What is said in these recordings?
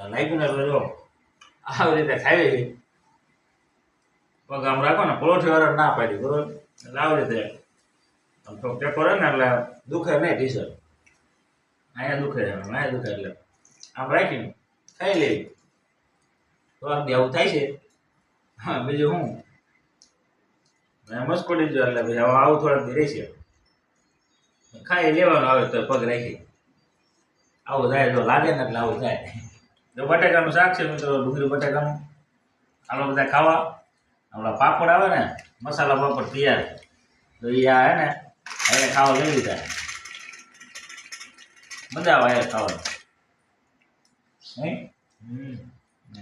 લાગ્યું ને એટલે જો આવી રીતે ખાવી પગ આમ રાખો ને પલોઠી વાળા ના પાડી બરોબર એટલે આવી રીતે આમ તો ટેકો રહે ને એટલે દુખે નહીં ટી શર્ટ અહીંયા દુખે અહીંયા દુખે એટલે આમ રાખીને ખાઈ લેવી થોડાક દી આવું થાય છે હા બીજું હું મસ્કોડી જો એટલે પછી આવું થોડાક દી રહેશે ખાઈ લેવાનું આવે તો પગ રાખી આવું થાય જો લાગે ને એટલે આવું થાય જો બટાકાનું શાક છે મિત્રો ડુંગળી બટાકાનું હાલો બધા ખાવા આપણા પાપડ આવે ને મસાલા પાપડ તૈયાર તો એ આ હે ને એને ખાવા લઈ લીધા મજા આવે ખાવાની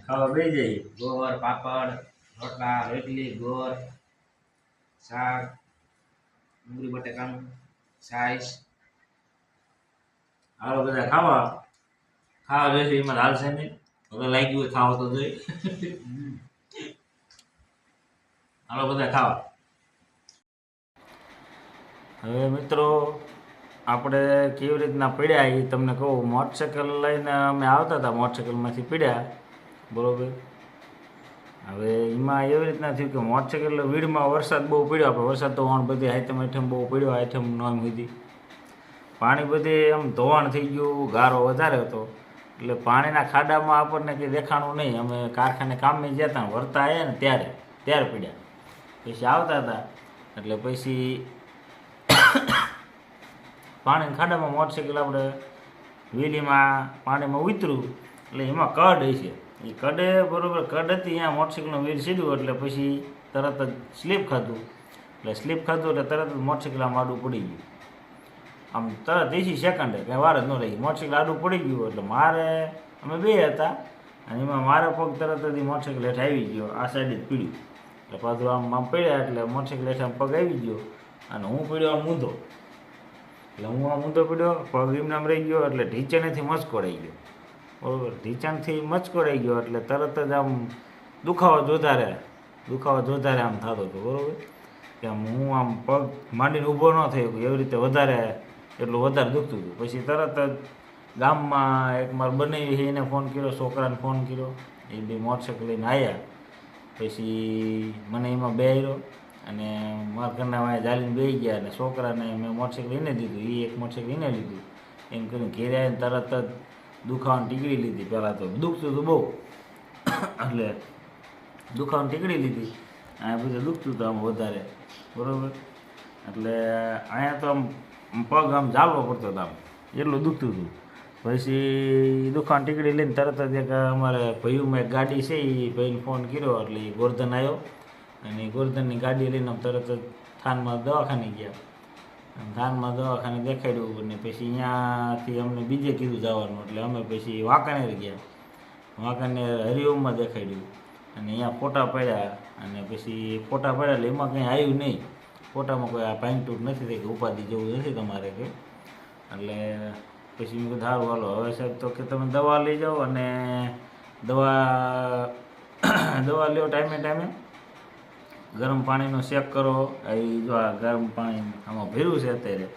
ખાવા બે જાય ગોળ પાપડ રોટલા રોટલી ગોળ શાક ડુંગળી બટાકાનું સાઈઝ હાલો બધા ખાવા ખાવા જોઈશે એમાં હાલશે નહીં હવે લાગ્યું હોય ખાવા તો જોઈ હાલો બધા ખાવા હવે મિત્રો આપણે કેવી રીતના પીડ્યા એ તમને કહું મોટરસાઇકલ લઈને અમે આવતા હતા મોટરસાઇકલમાંથી પીડ્યા બરાબર હવે એમાં એવી રીતના થયું કે મોટરસાઇકલ વીડમાં વરસાદ બહુ પડ્યો આપણે વરસાદ તો વણ બધી આઈટમ આઈટમ બહુ પડ્યો આઈટમ નોમ હતી પાણી બધી આમ ધોવાણ થઈ ગયું ગારો વધારે હતો એટલે પાણીના ખાડામાં આપણને કંઈ દેખાણું નહીં અમે કારખાને કામે ગયા હતા વરતા આવ્યા ને ત્યારે પીડ્યા પછી આવતા હતા એટલે પછી પાણીના ખાડામાં મોટરસાઇકલ આપણે વીલીમાં પાણીમાં ઉતર્યું એટલે એમાં કડ છે એ કડે બરાબર કડ હતી અહીંયા મોટરસાઇકલનું વ્હીલ સીધું એટલે પછી તરત જ સ્લીપ ખાધું એટલે સ્લીપ ખાધું એટલે તરત જ મોટરસાઇકલ આમ આડું પડી ગયું આમ તરત 30 સેકન્ડે કંઈ વાર જ ન રહી મોટરસાઇકલ આડું પડી ગયું એટલે મારે અમે બે હતા અને એમાં મારો પગ તરત જ મોટરસાઇકલ હેઠ આવી ગયો આ સાઈડ જ પીડ્યું એટલે પાછું આમ પડ્યા એટલે મોટરસાઇકલ હેઠ આમ પગ આવી ગયો અને હું પીડ્યો આમ ઊંધો એટલે હું આમ ઊંધો પીડ્યો પગ એમનામ રહી ગયો એટલે ઢીંચણેથી મચકોડાઈ ગયો બરાબર ઢીંચણથી મચકોડાઈ ગયો એટલે તરત જ આમ દુખાવો જોધારે આમ થતો હતો બરાબર કે આમ હું આમ પગ માંડીને ઊભો ન થયો એવી રીતે એટલું વધારે દુખતું હતું પછી તરત જ ગામમાં એક માર બનાવી એને ફોન કર્યો છોકરાને ફોન કર્યો એ બી મોટરસાઇકલ લઈને આવ્યા પછી મને એમાં બેહ્યો અને મારા ઘરના વાંહે જાલીને બેસી ગયા અને છોકરાને મેં મોટરસાઇકલ એને દીધું એ એક મોટરસાઇકલ એને લીધું એમ કરીને ઘેરે આવીને તરત જ દુખાવાની ટીકડી લીધી પહેલાં તો દુખતું હતું બહુ એટલે દુખાવાની ટીકડી લીધી અહીંયા બધું દુખતું હતું આમ વધારે બરાબર એટલે અહીંયા તો આમ પગ આમ ઝાલવો પડતો હતો આમ એટલું દુખતું હતું પછી દુખાવાની ટીકડી લઈને તરત જ એક અમારે ભાઈઓમાં એક ગાડી છે એ ભાઈને ફોન કર્યો એટલે એ ગોરધન આવ્યો અને ગોરધનની ગાડી લઈને તરત જ થાનમાં દવાખાને ગયા થાનમાં દવાખાને દેખાડ્યું અને પછી અહીંયાથી અમને બીજે કીધું જવાનું એટલે અમે પછી વાંકાનેર ગયા વાંકાનેર હરિઓમમાં દેખાડ્યું અને અહીંયા ફોટા પડ્યા અને પછી ફોટા પડ્યા એટલે એમાં કંઈ આવ્યું નહીં ફોટામાં કોઈ આ પાઇન્ટૂટ નથી થઈ કે ઉપાધિ જેવું નથી તમારે કે એટલે પછી મેં કીધું સારું હાલો હવે સાહેબ તો કે તમે દવા લઈ જાઓ અને દવા લ્યો ટાઈમે ગરમ પાણીનો શેક કરો એ જો આ ગરમ પાણી આમાં ભર્યું છે અત્યારે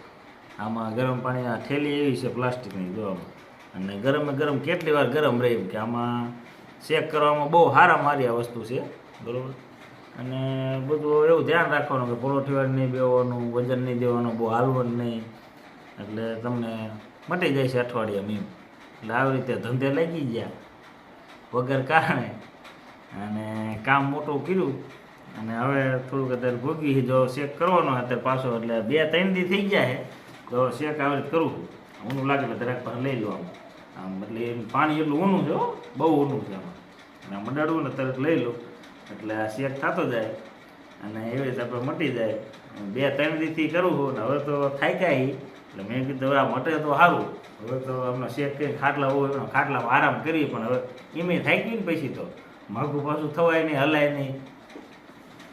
આમાં ગરમ પાણીના થેલી એવી છે પ્લાસ્ટિકની જોવામાં અને ગરમ કેટલી વાર ગરમ રહે કે આમાં શેક કરવામાં બહુ હારી આ વસ્તુ છે બરાબર અને બધું એવું ધ્યાન રાખવાનું કે પલોઠીવાર નહીં બેવાનું વજન નહીં દેવાનું બહુ હાલવાનું નહીં એટલે તમને મટી જાય છે અઠવાડિયામાં એમ એટલે આવી રીતે ધંધે લાગી ગયા વગર કારણે અને કામ મોટું કર્યું અને હવે થોડુંક અત્યારે ભોગવી જો શેક કરવાનો અત્યારે પાછો એટલે 2-3 દી થઈ ગયા છે તો શેક આવી રીતે કરું ઊનું લાગે એટલે દરેક પાસે લઈ લો આમ એટલે પાણી એટલું ઊનું છે બહુ ઊનું છે આમાં અને મડાડવું ને તરત લઈ લો એટલે આ શેક થતો જાય અને એવી રીતે આપણે મટી જાય 2-3 દીથી કરું છું ને હવે તો થાક્યા એટલે મેં કીધું હવે આ મટે તો સારું હવે તો અમને શેક કરી ખાટલા હોય ખાટલામાં આરામ કરીએ પણ હવે એમ થાકી ને પછી તો માગું પાછું થવાય નહીં હલાય નહીં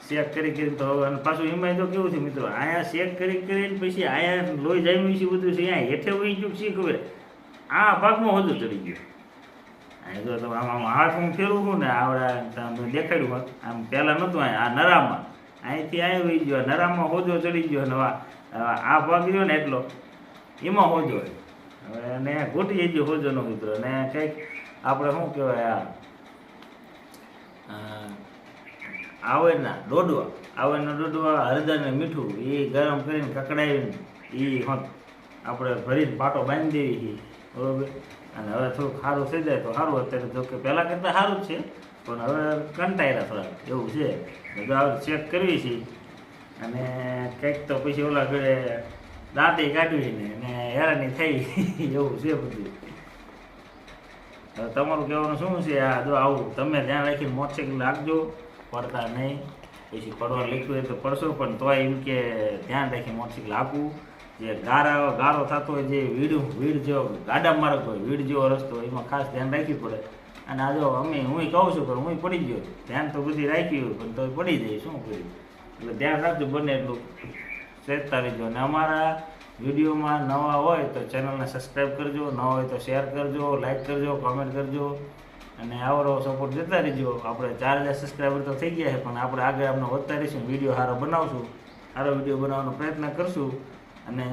શેક કરી તો હવે અને પાછું એમાં તો કેવું છે મિત્રો અહીંયા શેક કરીને પછી અહીંયા લોહી જામ્યું છે બધું છે અહીંયા હેઠે વહી ગયું શી ખબર આ ભાગમાં વધુ ચડી ગયું અહીં જો તમે આમ હાથ હું ફેરવું છું ને આવડા મેં દેખાડ્યું આમ પહેલાં નહોતું આ નરામાં અહીંથી અહીં વહી ગયો નરામાં હોજો ચડી ગયો અને આ ભાગ રહ્યો ને એટલો એમાં હોજો હવે અને ઘોટી ગયો હોજો નો મિત્રો અને કંઈક આપણે શું કહેવાય આવડના ડોડવા હળદર ને મીઠું એ ગરમ કરીને કકડાવીને એ આપણે ભરીને પાટો બાંધી દેવી છીએ બરોબર. અને હવે થોડુંક સારું થઈ જાય તો સારું. અત્યારે જો કે પહેલાં કરતાં સારું જ છે પણ હવે કંટાળ્યા થોડા એવું છે. બધું આપણે ચેક કરવી છીએ અને કંઈક તો પછી ઓલા ઘરે દાંતે કાઢવીને અને હેરાની થઈ એવું છે બધું. હવે તમારું કહેવાનું શું છે? આ જો આવું તમે ધ્યાન રાખીને મોટરસાઇકલ રાખજો, પડતા નહીં. પછી પડવા લીધું હોય તો પડશો પણ તોય એમ કે ધ્યાન રાખી મોટરસાઇકલ આપવું. જે ગારો થતો હોય, જે વીડ જેવો ગાડા માર્ગ હોય, વીડ જેવો રસ્તો હોય, એમાં ખાસ ધ્યાન રાખવી પડે. અને આ જો હું કહું છું પણ હું પડી ગયો, ધ્યાન તો બધી રાખ્યું પણ તો પડી જાય શું કર્યું. એટલે ધ્યાન રાખજો બને એટલું ચેતતા રહેજો. અને અમારા વિડીયોમાં નવા હોય તો ચેનલને સબસ્ક્રાઈબ કરજો, ન હોય તો શેર કરજો, લાઈક કરજો, કોમેન્ટ કરજો અને આવો સપોર્ટ દેતા રહેજો. આપણે 4000 સબસ્ક્રાઈબર તો થઈ ગયા છે પણ આપણે આગળ આપણે વધતા રહીશું, વિડીયો સારો બનાવશું, સારો વિડીયો બનાવવાનો પ્રયત્ન કરશું. અને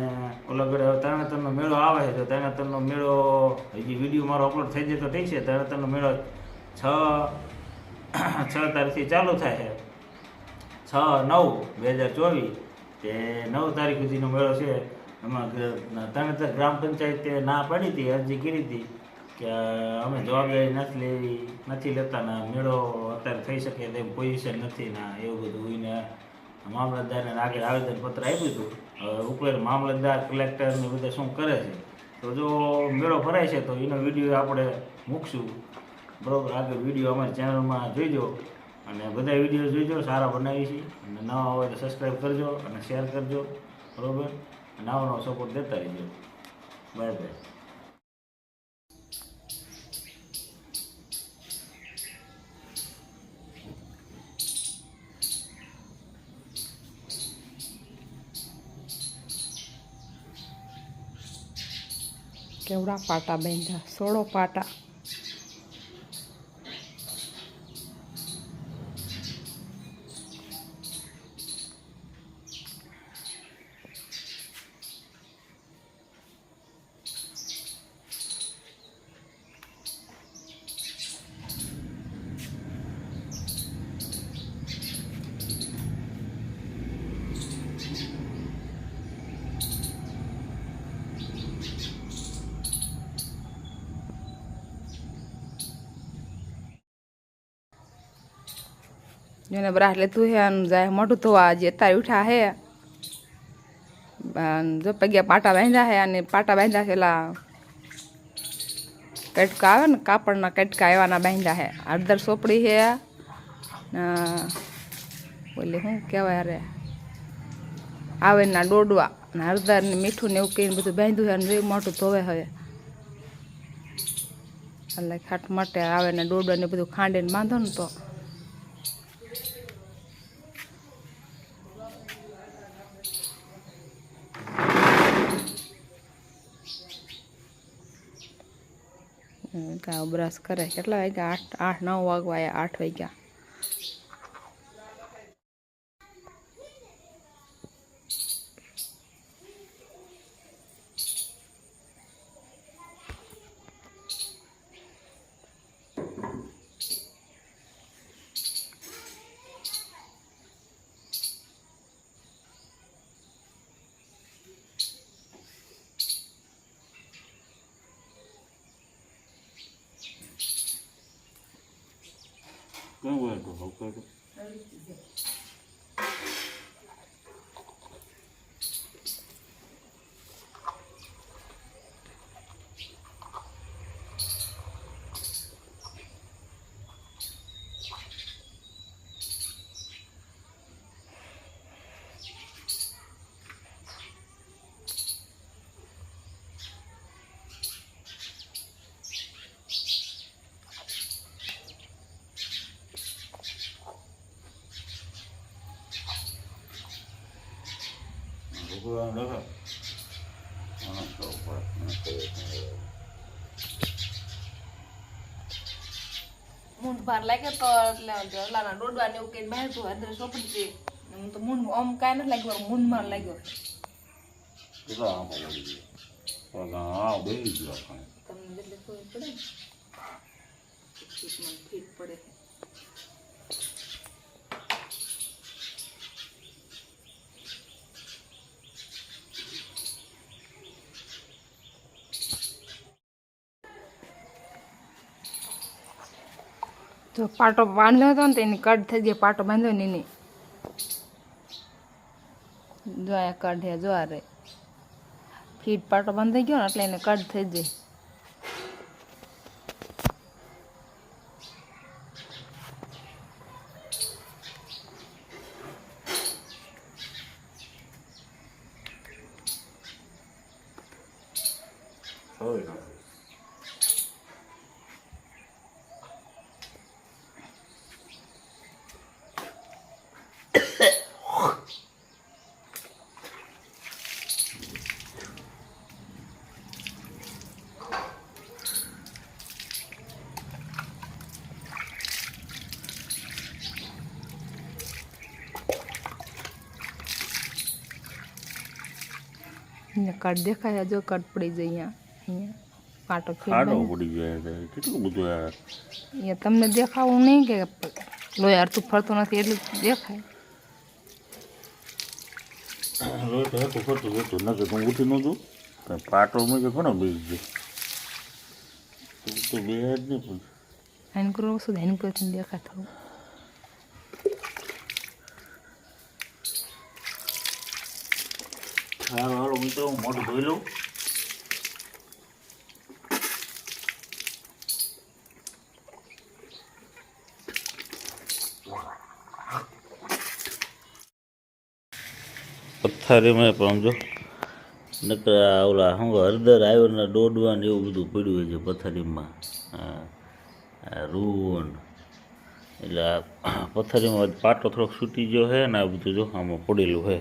ઓલા ઘરે હવે તરણેતરનો મેળો આવે છે તો તરણેતરનો મેળો હજી વિડીયો મારો અપલોડ થઈ જાય તો ઠીક છે. તરણેતરનો મેળો 6 તારીખથી ચાલુ થાય છે, 6/9/2024 તે 9 તારીખ સુધીનો મેળો છે. એમાં તરણેતર ગ્રામ પંચાયતે ના પાડી હતી, અરજી કરી હતી કે અમે જવાબદારી નથી લેતા ને મેળો અત્યારે થઈ શકે તેમ પોઝિશન નથી ના એવું બધું એને મામલતદારને આગળ આવેદનપત્ર આપ્યું હતું. હવે ઉપર મામલતદાર કલેક્ટર ને બધા શું કરે છે તો જો મેળો ભરાય છે તો એનો વિડીયો આપણે મૂકશું બરાબર. આગળ વિડીયો અમારી ચેનલમાં જોઈજો અને બધા વિડીયો જોઈજો, સારા બનાવી છે. અને નવા હોય તો સબસ્ક્રાઈબ કરજો અને શેર કરજો બરાબર. નવો સપોર્ટ દેતા રહીજો. Bye bye. કેવડા પાટા બાંધ્યા, 16 પાટા. જેને બ્રાસ લેતું હે અને જાય મોટું ધોવા જે અત્યારે ઉઠા હે જો પગ્યા પાટા બાંધ્યા હે. અને પાટા બાંધ્યા છે એલા કટકા આવે ને કાપડના કટકા એવાના બાંધ્યા હે. હળદર સોપડી હે બોલે શું કહેવાય અરે આવેના ડોડવા ને હળદર ને મીઠું ને એવું કહીને બધું બાંધ્યું હે. અને મોટું ધોવે હવે એટલે ખાટ માટે આવે ને ડોડવા ને બધું ખાંડીને બાંધો ને તો બ્રશ કરે. કેટલા વાગ્યા? 8-9 વાગવા આવ્યા, 8 વાગ્યા. કેવું હોય તો હલકો મૂંઢ ભાર લાગે તો એટલે ઓલાના ડોડવા ને એવું કઈ બાંધ્યું અંદર સોપડી છે. હું તો મૂંઢ આમ કાંઈ નથી લાગ્યું, મૂંઢ માર લાગ્યો. કેટલા આંખો લાગી ગયો? હા બેસી ગયો તમને એટલે ખબર પડે ને. ફીટમાં ફીટ પડે. જો પાટો બાંધ્યો હતો ને તો એની કટ થઈ ગઈ, પાટો બાંધ્યો ને એની જો આ કટ હે, જો આ રે ફીટ પાટો બાંધાઈ ગયો ને એટલે એને કટ થઈ જાય. અહીંયા કટ દેખાય, જો કટ પડી જાય અહીંયા પાટો ખાડો પડી જાય તો કેટલું બધું આ અહીંયા તમને દેખાવું નહીં કે લોહી હરતું ફરતું નથી એટલું દેખાય. લોહી તો હતું ફરતું હતું ન કે હું ઉઠી નહોતું પાટો મેં કે ઘણો બેસી ગયો તો બે જ નહીં પણ હેન કરો શું હેન કરો દેખાય થોડું. હાલો હાલો મિત્રો હું મોઢું ધોઈ લઉં. પથ્થારીમાં પણ જો નકરા ઓલા શું હળદર આવ્યો ને દોડવા ને એવું બધું પડ્યું હોય છે પથ્થારીમાં. રૂન એટલે આ પથ્થારીમાં પાટો થોડોક છૂટી ગયો છે ને આ બધું જો આમાં પડેલું છે.